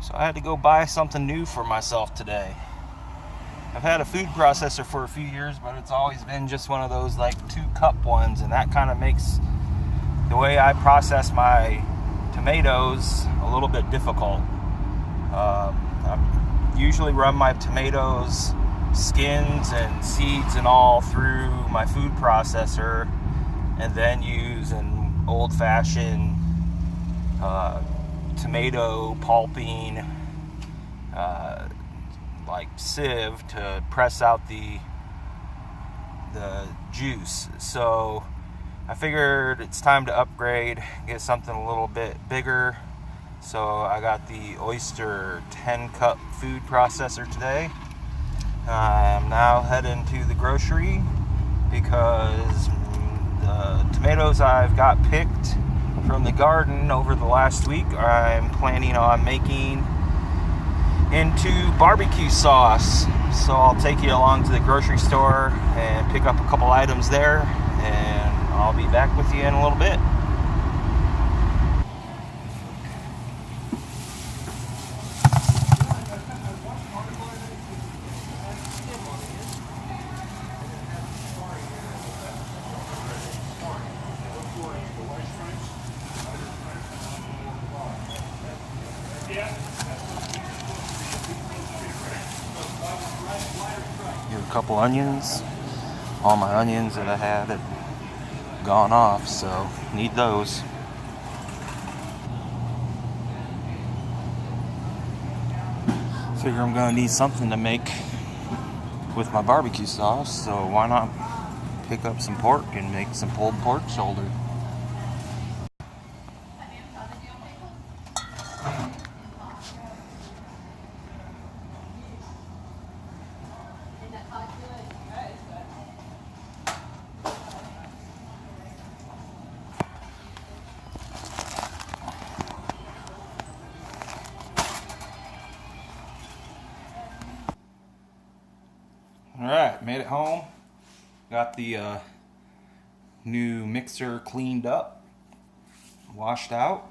So I had to go buy something new for myself today. I've had a food processor for a few years, but it's always been just one of those like 2-cup ones, and that kind of makes the way I process my tomatoes a little bit difficult. I usually run my tomatoes, skins and seeds and all, through my food processor, and then use an old-fashioned tomato pulping like sieve to press out the juice. So I figured it's time to upgrade, get something a little bit bigger. So I got the Oyster 10-cup food processor today. I'm now heading to the grocery because the tomatoes I've got picked from the garden over the last week, I'm planning on making into barbecue sauce. So I'll take you along to the grocery store and pick up a couple items there, and I'll be back with you in a little bit. Here's a couple onions. All my onions that I had had gone off, so need those. Figure I'm gonna need something to make with my barbecue sauce, so why not pick up some pork and make some pulled pork shoulder. Alright, made it home. Got the new mixer cleaned up, washed out.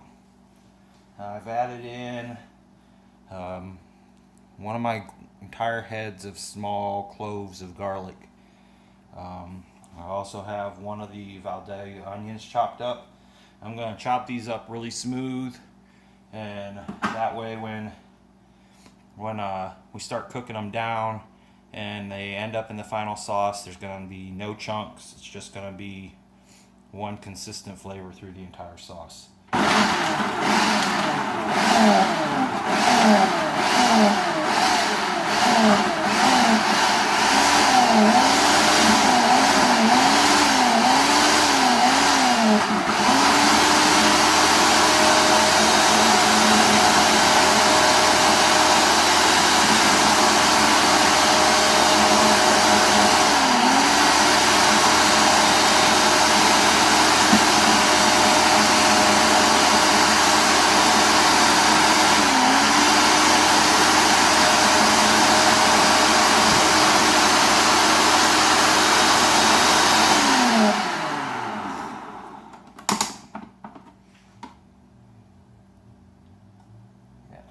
I've added in one of my entire heads of small cloves of garlic. I also have one of the vidalia onions chopped up. I'm going to chop these up really smooth, and that way when we start cooking them down and they end up in the final sauce, there's going to be no chunks. It's just going to be one consistent flavor through the entire sauce.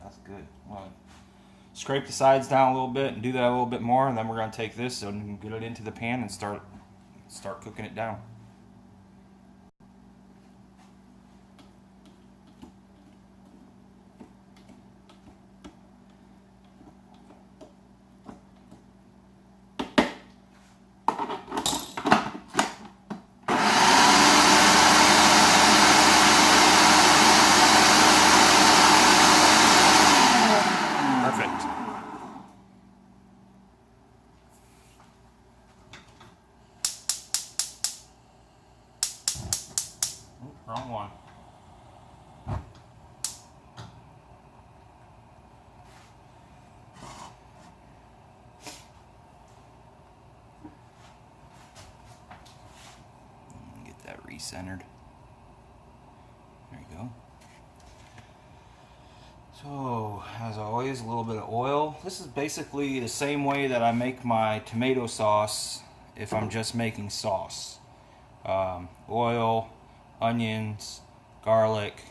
That's good. Well, scrape the sides down a little bit and do that a little bit more, and then we're going to take this and get it into the pan and start cooking it down. Wrong one. Get that recentered. There you go. So, as always, a little bit of oil. This is basically the same way that I make my tomato sauce if I'm just making sauce. Oil, onions, garlic,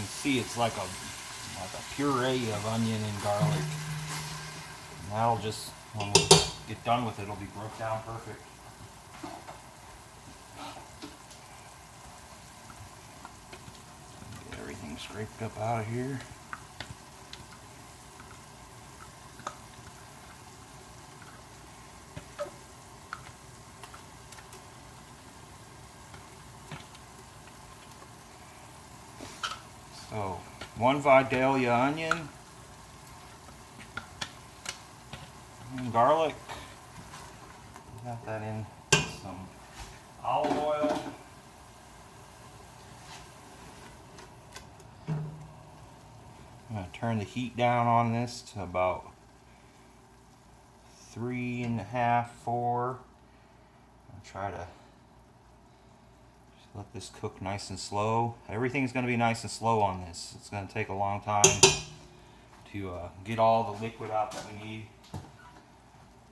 can see it's like a puree of onion and garlic. And that'll just, when we get done with it, it'll be broke down perfect. Get everything scraped up out of here. So, 1 vidalia onion, and garlic. Got that in some olive oil. I'm going to turn the heat down on this to about 3.5, 4. I'll try to let this cook nice and slow. Everything's going to be nice and slow on this. It's going to take a long time to get all the liquid out that we need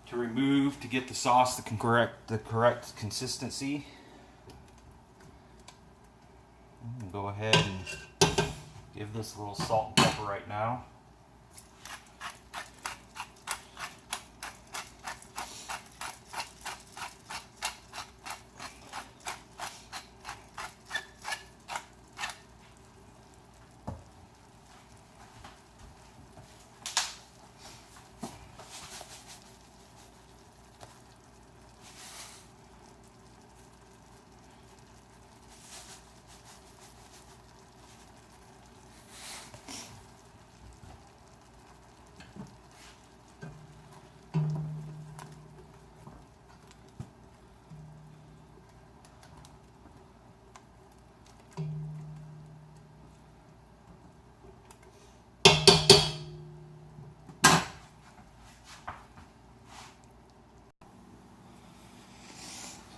to remove to get the sauce the correct consistency. Go ahead and give this a little salt and pepper right now.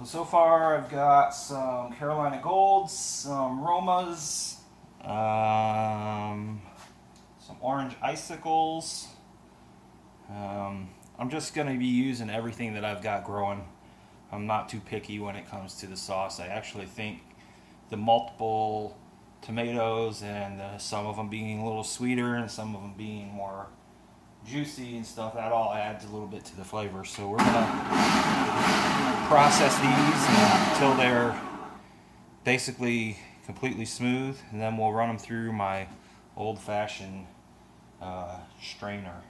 So far I've got some Carolina Golds, some Romas, some orange icicles. I'm just going to be using everything that I've got growing. I'm not too picky when it comes to the sauce. I actually think the multiple tomatoes and some of them being a little sweeter and some of them being more juicy and stuff, that all adds a little bit to the flavor. So we're going to process these until they're basically completely smooth, and then we'll run them through my old-fashioned strainer.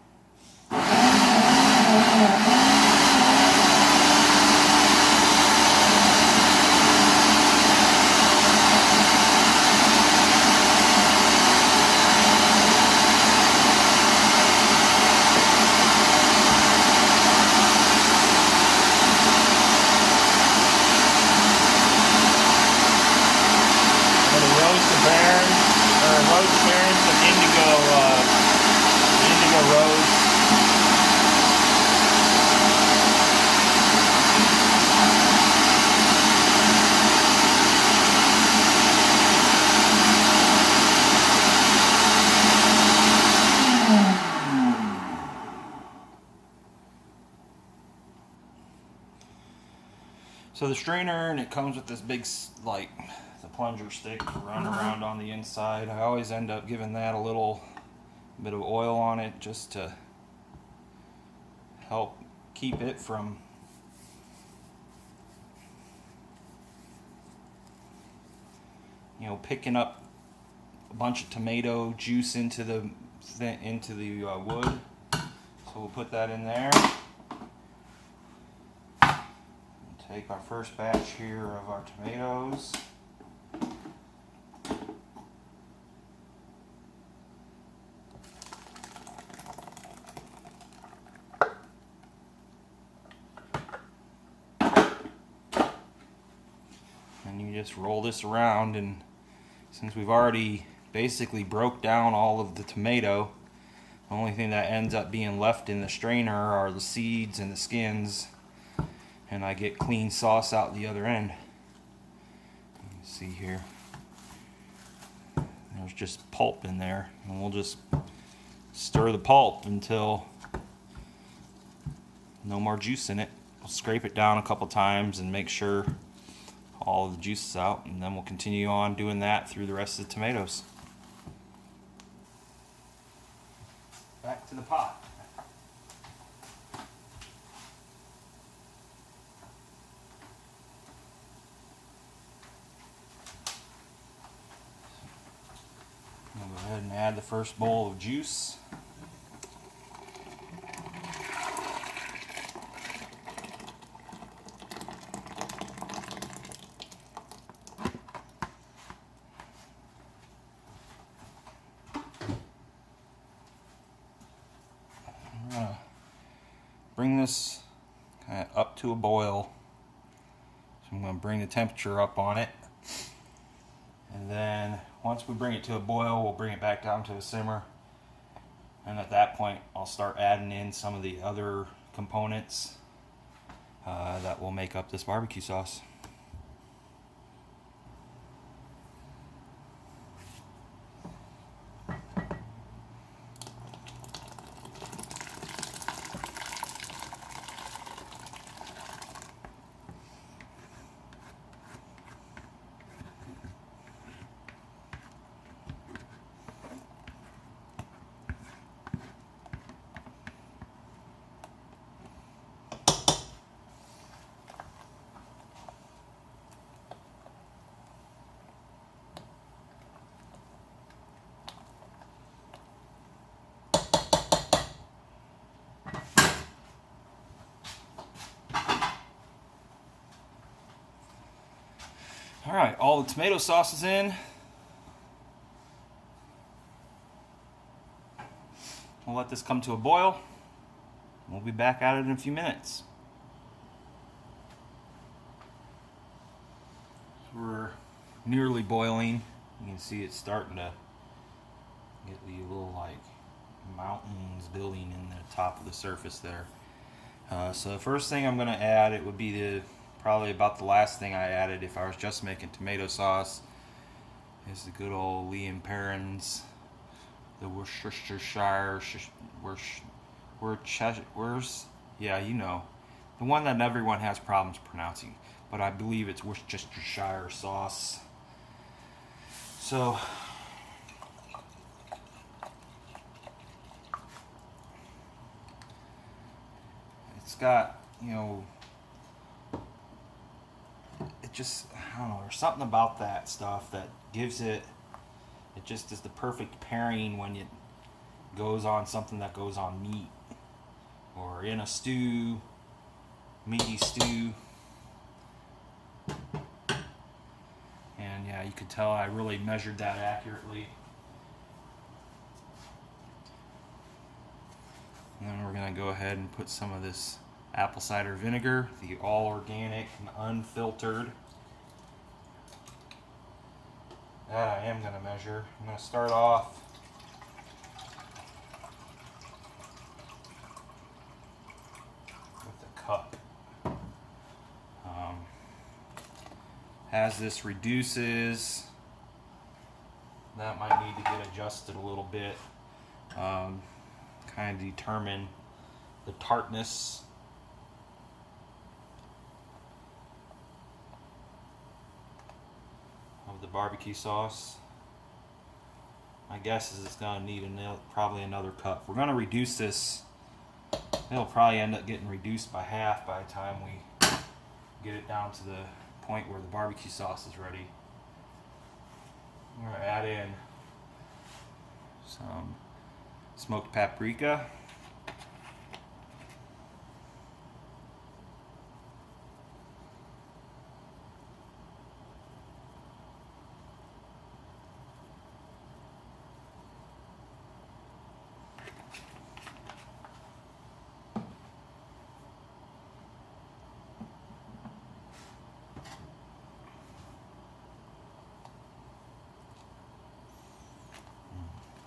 So the strainer, and it comes with this big, like, the plunger stick to run around on the inside. I always end up giving that a little bit of oil on it just to help keep it from picking up a bunch of tomato juice into the wood. So we'll put that in there. Take our first batch here of our tomatoes. And you just roll this around, and since we've already basically broke down all of the tomato, the only thing that ends up being left in the strainer are the seeds and the skins. And I get clean sauce out the other end. You can see here, there's just pulp in there, and we'll just stir the pulp until no more juice in it. We'll scrape it down a couple times and make sure all of the juice is out, and then we'll continue on doing that through the rest of the tomatoes. back to the pot. I'm going to go ahead and add the first bowl of juice. I'm going to bring this kind of up to a boil. So I'm going to bring the temperature up on it. And then once we bring it to a boil, we'll bring it back down to a simmer. And at that point, I'll start adding in some of the other components that will make up this barbecue sauce. Alright, all the tomato sauce is in. We'll let this come to a boil. We'll be back at it in a few minutes. We're nearly boiling. You can see it's starting to get the little like mountains building in the top of the surface there. So the first thing I'm going to add, it would be probably about the last thing I added if I was just making tomato sauce, is the good old Lee and Perrins, the Worcestershire, yeah, you know, the one that everyone has problems pronouncing, but I believe it's Worcestershire sauce. So it's got, you know, it just, I don't know, there's something about that stuff that gives it just is the perfect pairing when it goes on something that goes on meat or in a stew, meaty stew. And yeah, you could tell I really measured that accurately. And then we're going to go ahead and put some of this apple cider vinegar, the all organic and unfiltered. That I am going to measure. I'm going to start off with a cup. As this reduces, that might need to get adjusted a little bit. Kind of determine the tartness. Of the barbecue sauce. My guess is it's going to need probably another cup. We're going to reduce this. It'll probably end up getting reduced by half by the time we get it down to the point where the barbecue sauce is ready. We're going to add in some smoked paprika.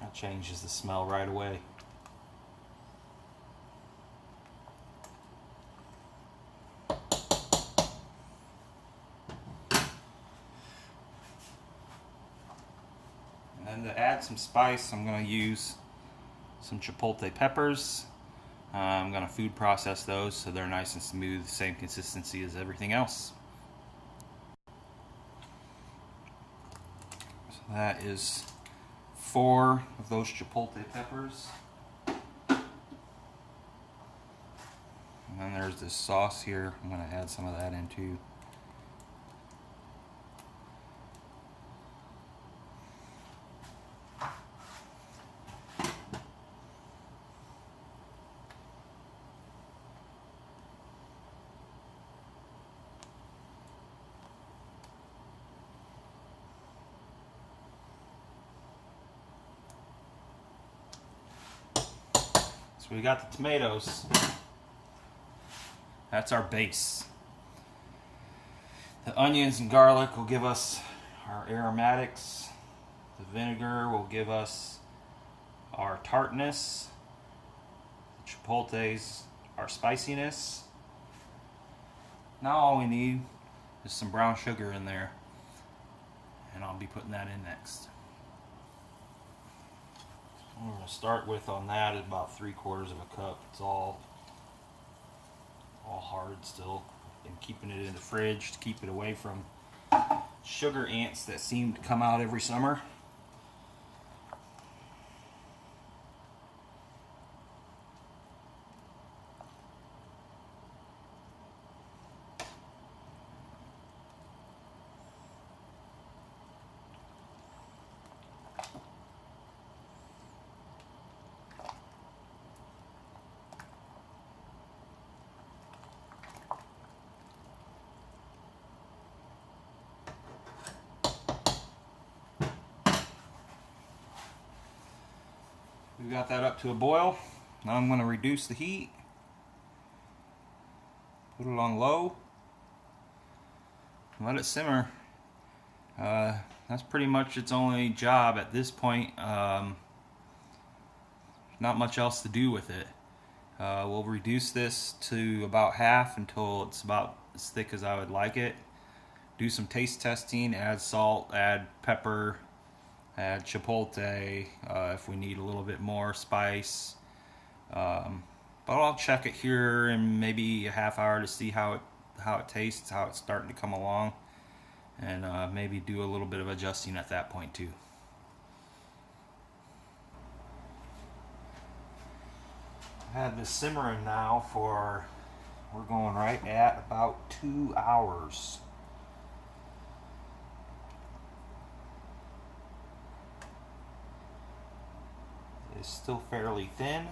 That changes the smell right away. And then to add some spice, I'm going to use some chipotle peppers. I'm going to food process those so they're nice and smooth, same consistency as everything else. So that is 4 of those chipotle peppers. And there's this sauce here. I'm going to add some of that in too. So we got the tomatoes. That's our base. The onions and garlic will give us our aromatics. The vinegar will give us our tartness. The chipotles, our spiciness. Now all we need is some brown sugar in there. And I'll be putting that in next. What we're going to start with on that is about 3/4 of a cup. It's all hard still. Been keeping it in the fridge to keep it away from sugar ants that seem to come out every summer. We got that up to a boil. Now I'm going to reduce the heat. Put it on low. Let it simmer. That's pretty much its only job at this point. Not much else to do with it. We'll reduce this to about half until it's about as thick as I would like it. Do some taste testing, add salt, add pepper, add chipotle if we need a little bit more spice. But I'll check it here in maybe a half hour to see how it tastes, how it's starting to come along, and maybe do a little bit of adjusting at that point too. I had this simmering now for, we're going right at about 2 hours. It's still fairly thin.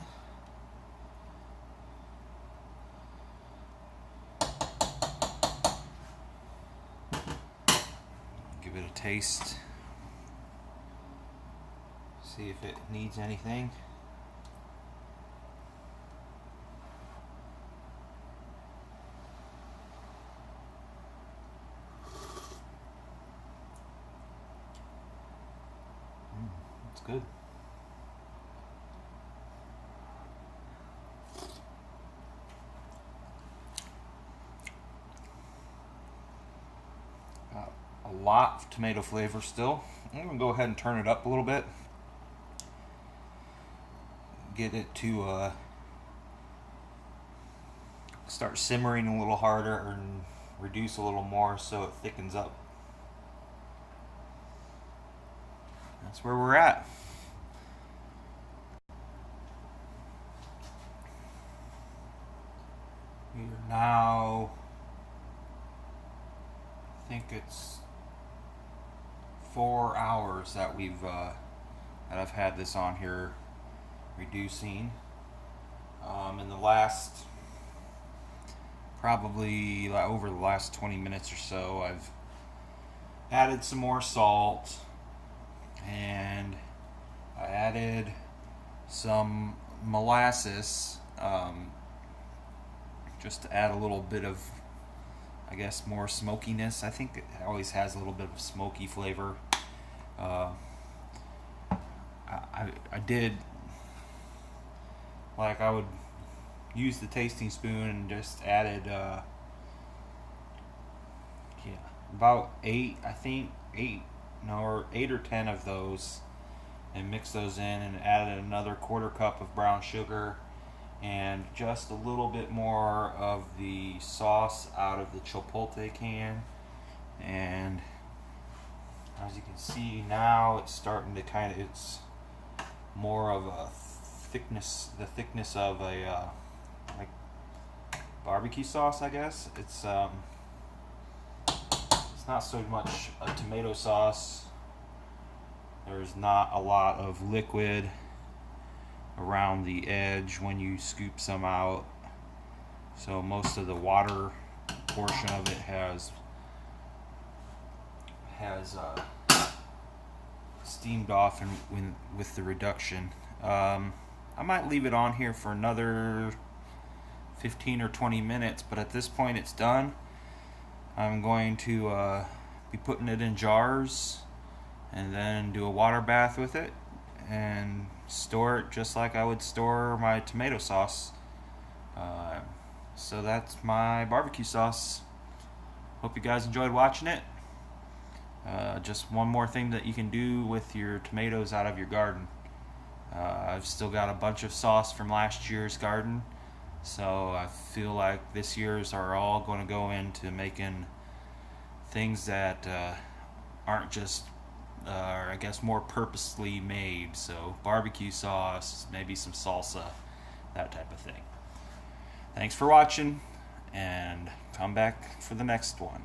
Give it a taste. See if it needs anything. It's good. A lot of tomato flavor still. I'm going to go ahead and turn it up a little bit. Get it to start simmering a little harder and reduce a little more so it thickens up. That's where we're at. We are now, I think it's 4 hours that that I've had this on here reducing. In the last, probably over the last 20 minutes or so, I've added some more salt, and I added some molasses, just to add a little bit of, I guess, more smokiness. I think it always has a little bit of smoky flavor. I did, like, I would use the tasting spoon and just added about 8 or 10 of those, and mixed those in, and added another 1/4 cup of brown sugar and just a little bit more of the sauce out of the chipotle can. And as you can see now, it's starting to it's more of a thickness, the thickness of a like barbecue sauce, I guess. It's not so much a tomato sauce. There's not a lot of liquid around the edge when you scoop some out, so most of the water portion of it has steamed off and with the reduction. I might leave it on here for another 15 or 20 minutes, but at this point it's done. I'm going to be putting it in jars and then do a water bath with it and store it just like I would store my tomato sauce. So that's my barbecue sauce. Hope you guys enjoyed watching it. Just one more thing that you can do with your tomatoes out of your garden. I've still got a bunch of sauce from last year's garden, so I feel like this year's are all going to go into making things that aren't just I guess more purposely made. So barbecue sauce, maybe some salsa, that type of thing. Thanks for watching, and come back for the next one.